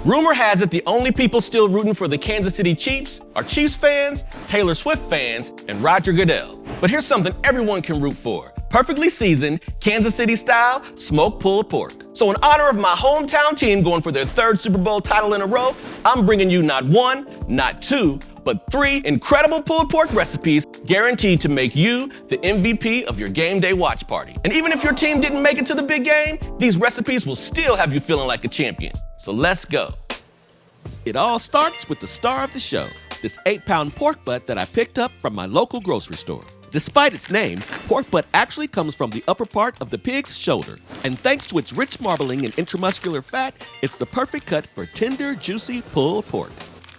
Rumor has it the only people still rooting for the Kansas City Chiefs are Chiefs fans, Taylor Swift fans, and Roger Goodell. But here's something everyone can root for. Perfectly seasoned, Kansas City-style smoked pulled pork. So in honor of my hometown team going for their third Super Bowl title in a row, I'm bringing you not one, not two, but 3 incredible pulled pork recipes guaranteed to make you the MVP of your game day watch party. And even if your team didn't make it to the big game, these recipes will still have you feeling like a champion. So let's go. It all starts with the star of the show, this 8-pound pork butt that I picked up from my local grocery store. Despite its name, pork butt actually comes from the upper part of the pig's shoulder, and thanks to its rich marbling and intramuscular fat, it's the perfect cut for tender, juicy pulled pork.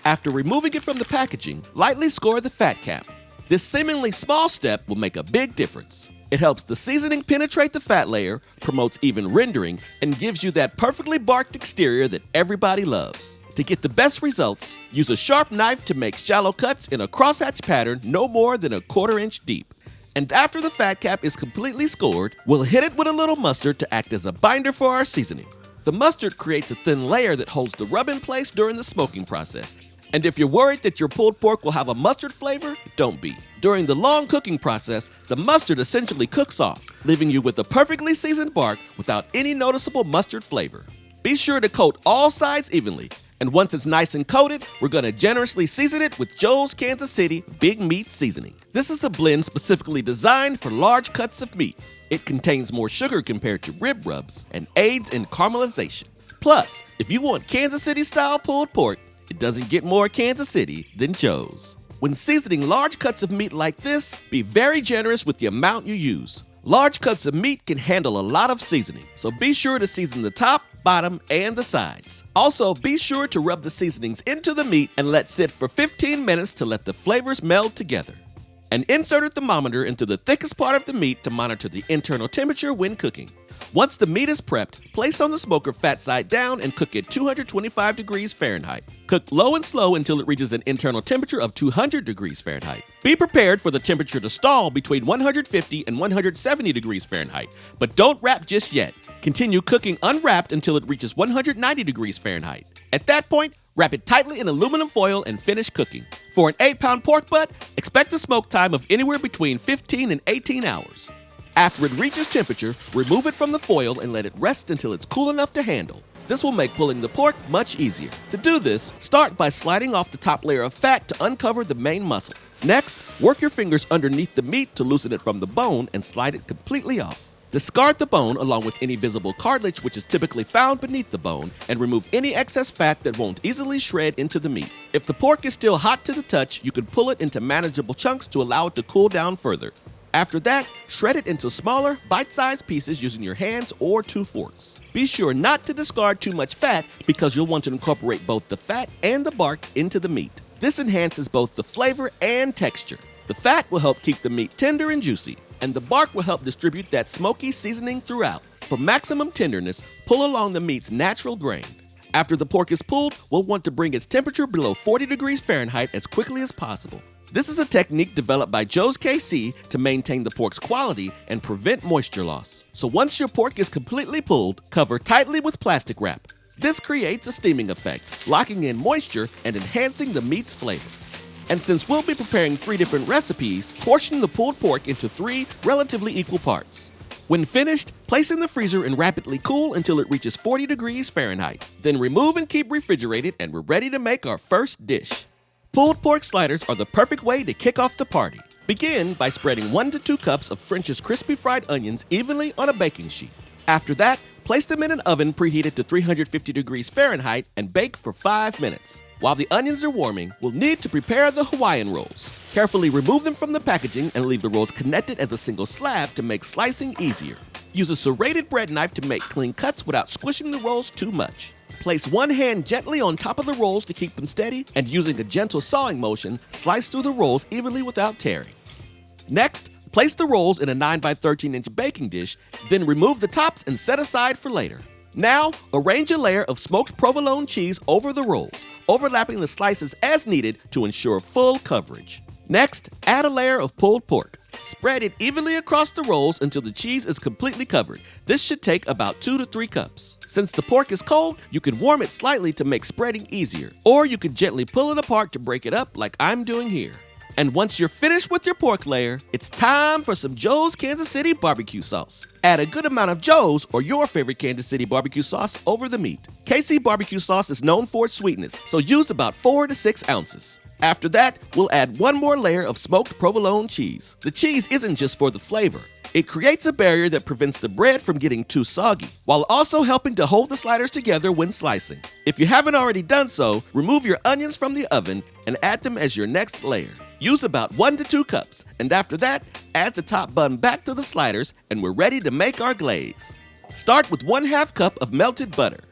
After removing it from the packaging, lightly score the fat cap. This seemingly small step will make a big difference. It helps the seasoning penetrate the fat layer, promotes even rendering, and gives you that perfectly barked exterior that everybody loves. To get the best results, use a sharp knife to make shallow cuts in a crosshatch pattern no more than 1/4 inch deep. And after the fat cap is completely scored, we'll hit it with a little mustard to act as a binder for our seasoning. The mustard creates a thin layer that holds the rub in place during the smoking process. And if you're worried that your pulled pork will have a mustard flavor, don't be. During the long cooking process, the mustard essentially cooks off, leaving you with a perfectly seasoned bark without any noticeable mustard flavor. Be sure to coat all sides evenly. And once it's nice and coated, we're going to generously season it with Joe's Kansas City Big Meat Seasoning. This is a blend specifically designed for large cuts of meat. It contains more sugar compared to rib rubs and aids in caramelization. Plus, if you want Kansas City-style pulled pork, it doesn't get more Kansas City than Joe's. When seasoning large cuts of meat like this, be very generous with the amount you use. Large cuts of meat can handle a lot of seasoning, so be sure to season the top, bottom, and the sides. Also, be sure to rub the seasonings into the meat and let sit for 15 minutes to let the flavors meld together. And insert a thermometer into the thickest part of the meat to monitor the internal temperature when cooking. Once the meat is prepped, place on the smoker fat side down and cook at 225 degrees Fahrenheit. Cook low and slow until it reaches an internal temperature of 200 degrees Fahrenheit. Be prepared for the temperature to stall between 150 and 170 degrees Fahrenheit, but don't wrap just yet. Continue cooking unwrapped until it reaches 190 degrees Fahrenheit. At that point, wrap it tightly in aluminum foil and finish cooking. For an 8-pound pork butt, expect a smoke time of anywhere between 15 and 18 hours. After it reaches temperature, remove it from the foil and let it rest until it's cool enough to handle. This will make pulling the pork much easier. To do this, start by sliding off the top layer of fat to uncover the main muscle. Next, work your fingers underneath the meat to loosen it from the bone and slide it completely off. Discard the bone along with any visible cartilage which is typically found beneath the bone, and remove any excess fat that won't easily shred into the meat. If the pork is still hot to the touch, you can pull it into manageable chunks to allow it to cool down further. After that, shred it into smaller, bite-sized pieces using your hands or 2 forks. Be sure not to discard too much fat because you'll want to incorporate both the fat and the bark into the meat. This enhances both the flavor and texture. The fat will help keep the meat tender and juicy, and the bark will help distribute that smoky seasoning throughout. For maximum tenderness, pull along the meat's natural grain. After the pork is pulled, we'll want to bring its temperature below 40 degrees Fahrenheit as quickly as possible. This is a technique developed by Joe's KC to maintain the pork's quality and prevent moisture loss. So once your pork is completely pulled, cover tightly with plastic wrap. This creates a steaming effect, locking in moisture and enhancing the meat's flavor. And since we'll be preparing 3 different recipes, portion the pulled pork into 3 relatively equal parts. When finished, place in the freezer and rapidly cool until it reaches 40 degrees Fahrenheit. Then remove and keep refrigerated, and we're ready to make our first dish. Pulled pork sliders are the perfect way to kick off the party. Begin by spreading 1 to 2 cups of French's crispy fried onions evenly on a baking sheet. After that, place them in an oven preheated to 350 degrees Fahrenheit and bake for 5 minutes. While the onions are warming, we'll need to prepare the Hawaiian rolls. Carefully remove them from the packaging and leave the rolls connected as a single slab to make slicing easier. Use a serrated bread knife to make clean cuts without squishing the rolls too much. Place one hand gently on top of the rolls to keep them steady, and using a gentle sawing motion, slice through the rolls evenly without tearing. Next, place the rolls in a 9x13-inch baking dish, then remove the tops and set aside for later. Now, arrange a layer of smoked provolone cheese over the rolls, overlapping the slices as needed to ensure full coverage. Next, add a layer of pulled pork. Spread it evenly across the rolls until the cheese is completely covered. This should take about 2 to 3 cups. Since the pork is cold, you can warm it slightly to make spreading easier, or you can gently pull it apart to break it up like I'm doing here. And once you're finished with your pork layer, it's time for some Joe's Kansas City barbecue sauce. Add a good amount of Joe's or your favorite Kansas City barbecue sauce over the meat. KC barbecue sauce is known for its sweetness, so use about 4 to 6 ounces. After that, we'll add one more layer of smoked provolone cheese. The cheese isn't just for the flavor. It creates a barrier that prevents the bread from getting too soggy, while also helping to hold the sliders together when slicing. If you haven't already done so, remove your onions from the oven and add them as your next layer. Use about 1 to 2 cups, and after that, add the top bun back to the sliders, and we're ready to make our glaze. Start with 1/2 cup of melted butter.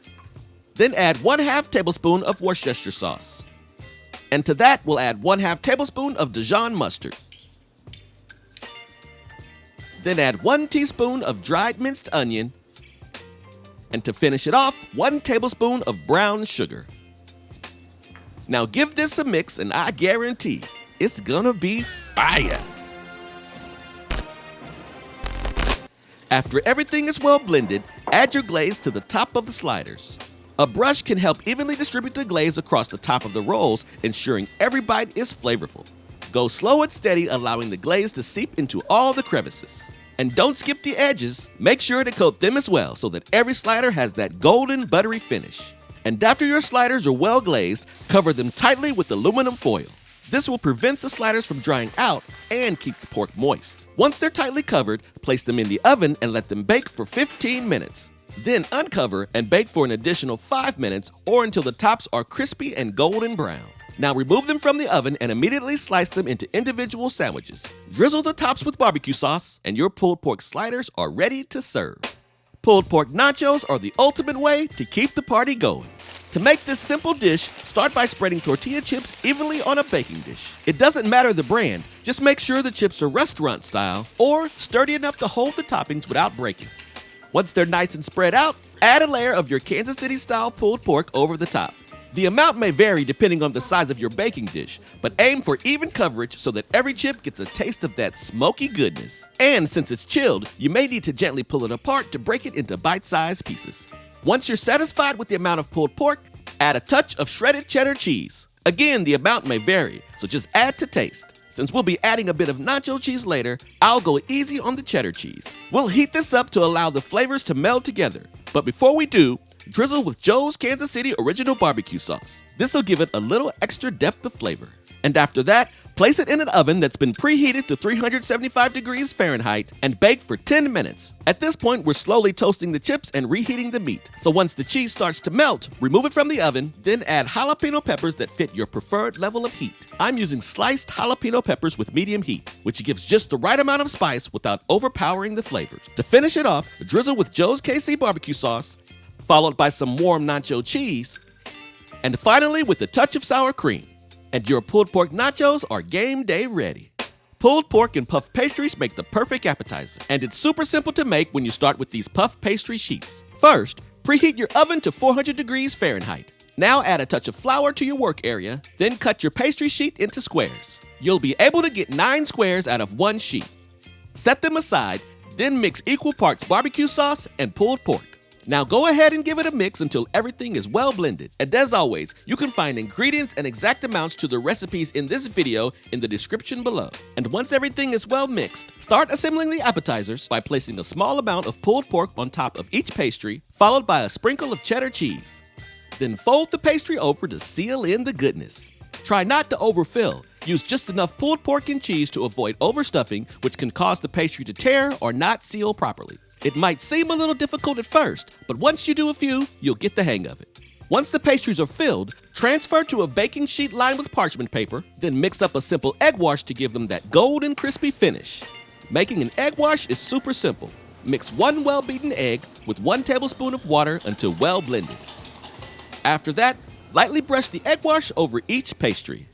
Then add 1/2 tablespoon of Worcestershire sauce. And to that, we'll add 1/2 tablespoon of Dijon mustard. Then add 1 teaspoon of dried minced onion. And to finish it off, 1 tablespoon of brown sugar. Now give this a mix and I guarantee it's gonna be fire. After everything is well blended, add your glaze to the top of the sliders. A brush can help evenly distribute the glaze across the top of the rolls, ensuring every bite is flavorful. Go slow and steady, allowing the glaze to seep into all the crevices. And don't skip the edges. Make sure to coat them as well so that every slider has that golden, buttery finish. And after your sliders are well glazed, cover them tightly with aluminum foil. This will prevent the sliders from drying out and keep the pork moist. Once they're tightly covered, place them in the oven and let them bake for 15 minutes. Then uncover and bake for an additional 5 minutes or until the tops are crispy and golden brown. Now remove them from the oven and immediately slice them into individual sandwiches. Drizzle the tops with barbecue sauce and your pulled pork sliders are ready to serve. Pulled pork nachos are the ultimate way to keep the party going. To make this simple dish, start by spreading tortilla chips evenly on a baking dish. It doesn't matter the brand, just make sure the chips are restaurant style or sturdy enough to hold the toppings without breaking. Once they're nice and spread out, add a layer of your Kansas City style pulled pork over the top. The amount may vary depending on the size of your baking dish, but aim for even coverage so that every chip gets a taste of that smoky goodness. And since it's chilled, you may need to gently pull it apart to break it into bite-sized pieces. Once you're satisfied with the amount of pulled pork, add a touch of shredded cheddar cheese. Again, the amount may vary, so just add to taste. Since we'll be adding a bit of nacho cheese later, I'll go easy on the cheddar cheese. We'll heat this up to allow the flavors to meld together. But before we do, drizzle with Joe's Kansas City Original Barbecue Sauce. This'll give it a little extra depth of flavor. And after that, place it in an oven that's been preheated to 375 degrees Fahrenheit and bake for 10 minutes. At this point, we're slowly toasting the chips and reheating the meat. So once the cheese starts to melt, remove it from the oven, then add jalapeno peppers that fit your preferred level of heat. I'm using sliced jalapeno peppers with medium heat, which gives just the right amount of spice without overpowering the flavors. To finish it off, drizzle with Joe's KC barbecue sauce, followed by some warm nacho cheese, and finally with a touch of sour cream. And your pulled pork nachos are game day ready. Pulled pork and puff pastries make the perfect appetizer, and it's super simple to make when you start with these puff pastry sheets. First, preheat your oven to 400 degrees Fahrenheit. Now add a touch of flour to your work area, then cut your pastry sheet into squares. You'll be able to get 9 squares out of 1 sheet. Set them aside, then mix equal parts barbecue sauce and pulled pork. Now go ahead and give it a mix until everything is well blended. And as always, you can find ingredients and exact amounts to the recipes in this video in the description below. And once everything is well mixed, start assembling the appetizers by placing a small amount of pulled pork on top of each pastry, followed by a sprinkle of cheddar cheese. Then fold the pastry over to seal in the goodness. Try not to overfill. Use just enough pulled pork and cheese to avoid overstuffing, which can cause the pastry to tear or not seal properly. It might seem a little difficult at first, but once you do a few, you'll get the hang of it. Once the pastries are filled, transfer to a baking sheet lined with parchment paper, then mix up a simple egg wash to give them that golden crispy finish. Making an egg wash is super simple. Mix 1 well-beaten egg with 1 tablespoon of water until well blended. After that, lightly brush the egg wash over each pastry.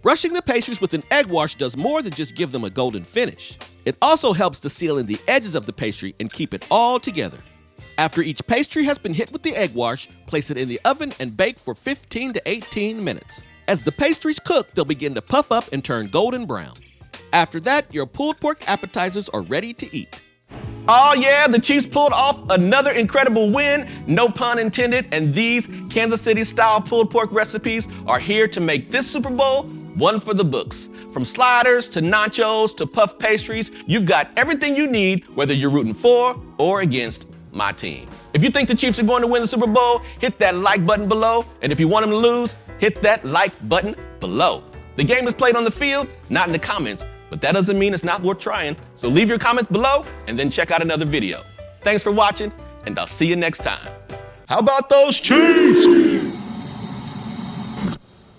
Brushing the pastries with an egg wash does more than just give them a golden finish. It also helps to seal in the edges of the pastry and keep it all together. After each pastry has been hit with the egg wash, place it in the oven and bake for 15 to 18 minutes. As the pastries cook, they'll begin to puff up and turn golden brown. After that, your pulled pork appetizers are ready to eat. Oh yeah, the Chiefs pulled off another incredible win, no pun intended, and these Kansas City-style pulled pork recipes are here to make this Super Bowl one for the books. From sliders to nachos to puff pastries, you've got everything you need, whether you're rooting for or against my team. If you think the Chiefs are going to win the Super Bowl, hit that like button below, and if you want them to lose, hit that like button below. The game is played on the field, not in the comments, but that doesn't mean it's not worth trying. So leave your comments below and then check out another video. Thanks for watching, and I'll see you next time. How about those Chiefs?